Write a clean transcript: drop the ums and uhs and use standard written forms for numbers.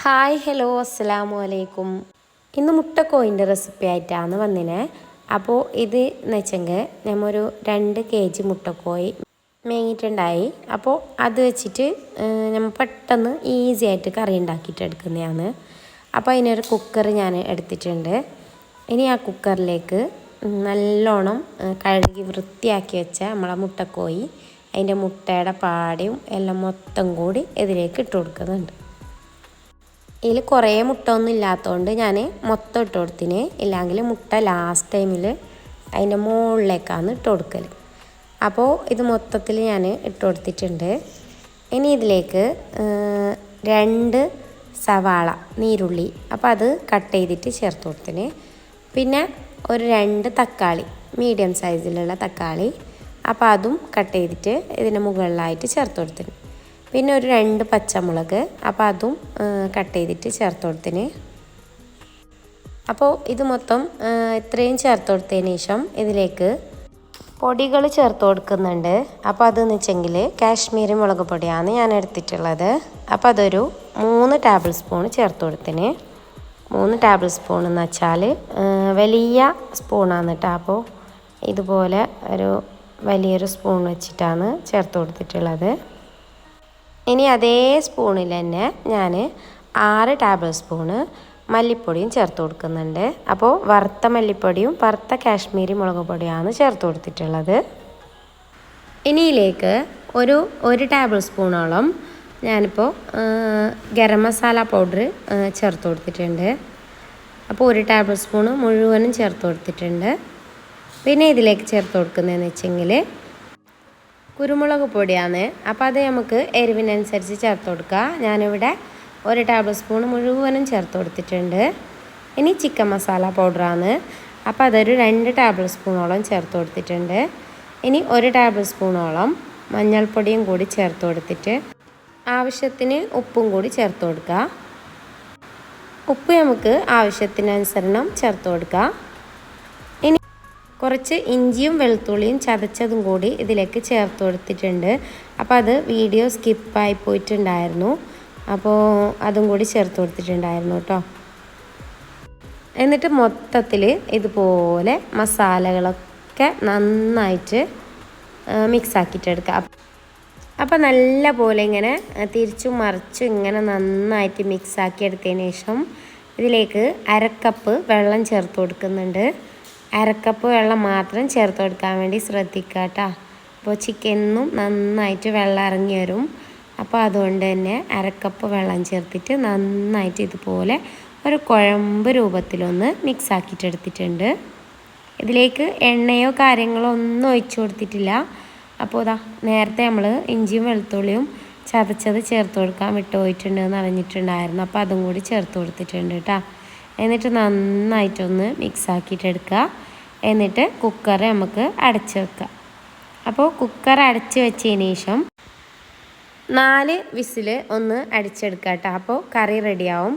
Hi hello അസ്സലാമു അലൈക്കും. ഇന്ന് മുട്ടക്കോയിൻ്റെ റെസിപ്പി ആയിട്ടാണ് വന്നിനെ. അപ്പോൾ ഇത് എന്ന് വെച്ചെങ്കിൽ നമ്മൊരു 2 kg മുട്ടക്കോയി മേങ്ങിയിട്ടുണ്ടായി. അപ്പോൾ അത് വെച്ചിട്ട് നമ്മൾ പെട്ടെന്ന് ഈസി ആയിട്ട് കറി ഉണ്ടാക്കിയിട്ട് എടുക്കുന്നതാണ്. അപ്പോൾ അതിനൊരു കുക്കർ ഞാൻ എടുത്തിട്ടുണ്ട്. ഇനി ആ കുക്കറിലേക്ക് നല്ലോണം കഴുകി വൃത്തിയാക്കി വെച്ച നമ്മളെ മുട്ടക്കോയി അതിൻ്റെ മുട്ടയുടെ പാടയും എല്ലാം മൊത്തം കൂടി ഇതിലേക്ക് ഇട്ട് കൊടുക്കുന്നുണ്ട്. ഇതിൽ കുറേ മുട്ട ഒന്നും ഇല്ലാത്തതുകൊണ്ട് ഞാൻ മൊത്തം ഇട്ട് കൊടുത്തിന്. ഇല്ലെങ്കിൽ മുട്ട ലാസ്റ്റ് ടൈമിൽ അതിൻ്റെ മുകളിലേക്കാണ് ഇട്ട് കൊടുക്കൽ. അപ്പോൾ ഇത് മൊത്തത്തിൽ ഞാൻ ഇട്ട് കൊടുത്തിട്ടുണ്ട്. ഇനി ഇതിലേക്ക് 2 സവാള നീരുള്ളി അപ്പോൾ അത് കട്ട് ചെയ്തിട്ട് ചേർത്ത് കൊടുത്തിന്. പിന്നെ ഒരു 2 തക്കാളി മീഡിയം സൈസിലുള്ള തക്കാളി അപ്പോൾ അതും കട്ട് ചെയ്തിട്ട് ഇതിന് മുകളിലായിട്ട് ചേർത്ത് കൊടുത്തിന്. പിന്നെ ഒരു 2 പച്ചമുളക് അപ്പോൾ അതും കട്ട് ചെയ്തിട്ട് ചേർത്ത് കൊടുത്തിന്. അപ്പോൾ ഇത് മൊത്തം ഇത്രയും ചേർത്ത് കൊടുത്തതിന് ശേഷം ഇതിലേക്ക് പൊടികൾ ചേർത്ത് കൊടുക്കുന്നുണ്ട്. അപ്പോൾ അതെന്ന് വെച്ചെങ്കിൽ കാശ്മീരി മുളക് പൊടിയാണ് ഞാൻ എടുത്തിട്ടുള്ളത്. അപ്പോൾ അതൊരു 3 ടേബിൾ സ്പൂൺ ചേർത്ത് കൊടുത്തിന്. 3 ടേബിൾ സ്പൂൺ എന്ന് വെച്ചാൽ വലിയ സ്പൂണാണ് കേട്ടോ. അപ്പോൾ ഇതുപോലെ ഒരു വലിയൊരു സ്പൂൺ വെച്ചിട്ടാണ് ചേർത്ത് കൊടുത്തിട്ടുള്ളത്. ഇനി അതേ സ്പൂണിൽ തന്നെ ഞാൻ 6 ടേബിൾ സ്പൂണ് മല്ലിപ്പൊടിയും ചേർത്ത് കൊടുക്കുന്നുണ്ട്. അപ്പോൾ വറുത്ത മല്ലിപ്പൊടിയും വറുത്ത കാശ്മീരി മുളക് പൊടിയാണ് ചേർത്ത് കൊടുത്തിട്ടുള്ളത്. ഇനിയിലേക്ക് ഒരു ടേബിൾ സ്പൂണോളം ഞാനിപ്പോൾ ഗരം മസാല പൗഡർ ചേർത്ത് കൊടുത്തിട്ടുണ്ട്. അപ്പോൾ 1 ടേബിൾ സ്പൂണ് മുഴുവനും ചേർത്ത് കൊടുത്തിട്ടുണ്ട്. പിന്നെ ഇതിലേക്ക് ചേർത്ത് കൊടുക്കുന്നതെന്ന് വെച്ചെങ്കിൽ കുരുമുളക് പൊടിയാണ്. അപ്പോൾ അത് നമുക്ക് എരിവിനനുസരിച്ച് ചേർത്ത് കൊടുക്കുക. ഞാനിവിടെ 1 ടേബിൾ സ്പൂൺ മുഴുവനും ചേർത്ത് കൊടുത്തിട്ടുണ്ട്. ഇനി ചിക്കൻ മസാല പൗഡറാണ്. അപ്പോൾ അതൊരു 2 ടേബിൾ സ്പൂണോളം ചേർത്ത് കൊടുത്തിട്ടുണ്ട്. ഇനി 1 ടേബിൾ സ്പൂണോളം മഞ്ഞൾപ്പൊടിയും കൂടി ചേർത്ത് കൊടുത്തിട്ട് ആവശ്യത്തിന് ഉപ്പും കൂടി ചേർത്ത് കൊടുക്കുക. ഉപ്പ് നമുക്ക് ആവശ്യത്തിനനുസരണം ചേർത്ത് കൊടുക്കുക. കുറച്ച് ഇഞ്ചിയും വെളുത്തുള്ളിയും ചതച്ചതും കൂടി ഇതിലേക്ക് ചേർത്ത് കൊടുത്തിട്ടുണ്ട്. അപ്പോൾ അത് വീഡിയോ സ്കിപ്പായി പോയിട്ടുണ്ടായിരുന്നു. അപ്പോൾ അതും കൂടി ചേർത്ത് കൊടുത്തിട്ടുണ്ടായിരുന്നു കേട്ടോ. എന്നിട്ട് മൊത്തത്തിൽ ഇതുപോലെ മസാലകളൊക്കെ നന്നായിട്ട് മിക്സ് ആക്കിയിട്ടെടുക്കുക. അപ്പോൾ നല്ല പോലെ ഇങ്ങനെ തിരിച്ചും മറിച്ചും ഇങ്ങനെ നന്നായിട്ട് മിക്സ് ആക്കി എടുത്തതിന് ശേഷം ഇതിലേക്ക് 1/2 കപ്പ് വെള്ളം ചേർത്ത് കൊടുക്കുന്നുണ്ട്. 1/2 കപ്പ് വെള്ളം മാത്രം ചേർത്ത് കൊടുക്കാൻ വേണ്ടി ശ്രദ്ധിക്കുക കേട്ടോ. അപ്പോൾ ചിക്കനും നന്നായിട്ട് വെള്ളം ഇറങ്ങി വരും. അപ്പോൾ അതുകൊണ്ട് തന്നെ 1/2 കപ്പ് വെള്ളം ചേർത്തിട്ട് നന്നായിട്ട് ഇതുപോലെ ഒരു കുഴമ്പ് രൂപത്തിലൊന്ന് മിക്സ് ആക്കിയിട്ടെടുത്തിട്ടുണ്ട്. ഇതിലേക്ക് എണ്ണയോ കാര്യങ്ങളോ ഒന്നും ഒഴിച്ചു കൊടുത്തിട്ടില്ല. അപ്പോൾ ഇതാ നേരത്തെ നമ്മൾ ഇഞ്ചിയും വെളുത്തുള്ളിയും ചതച്ചത് ചേർത്ത് കൊടുക്കാൻ വിട്ടുപോയിട്ടുണ്ടെന്ന് അറിഞ്ഞിട്ടുണ്ടായിരുന്നു. അപ്പോൾ അതും കൂടി ചേർത്ത് കൊടുത്തിട്ടുണ്ട് കേട്ടോ. എന്നിട്ട് നന്നായിട്ടൊന്ന് മിക്സ് ആക്കിയിട്ടെടുക്കുക. എന്നിട്ട് കുക്കർ നമുക്ക് അടച്ച് വെക്കുക. അപ്പോൾ കുക്കർ അടച്ച് വെച്ചതിന് ശേഷം 4 വിസിൽ ഒന്ന് അടിച്ചെടുക്കുക കേട്ടോ. അപ്പോൾ കറി റെഡിയാവും.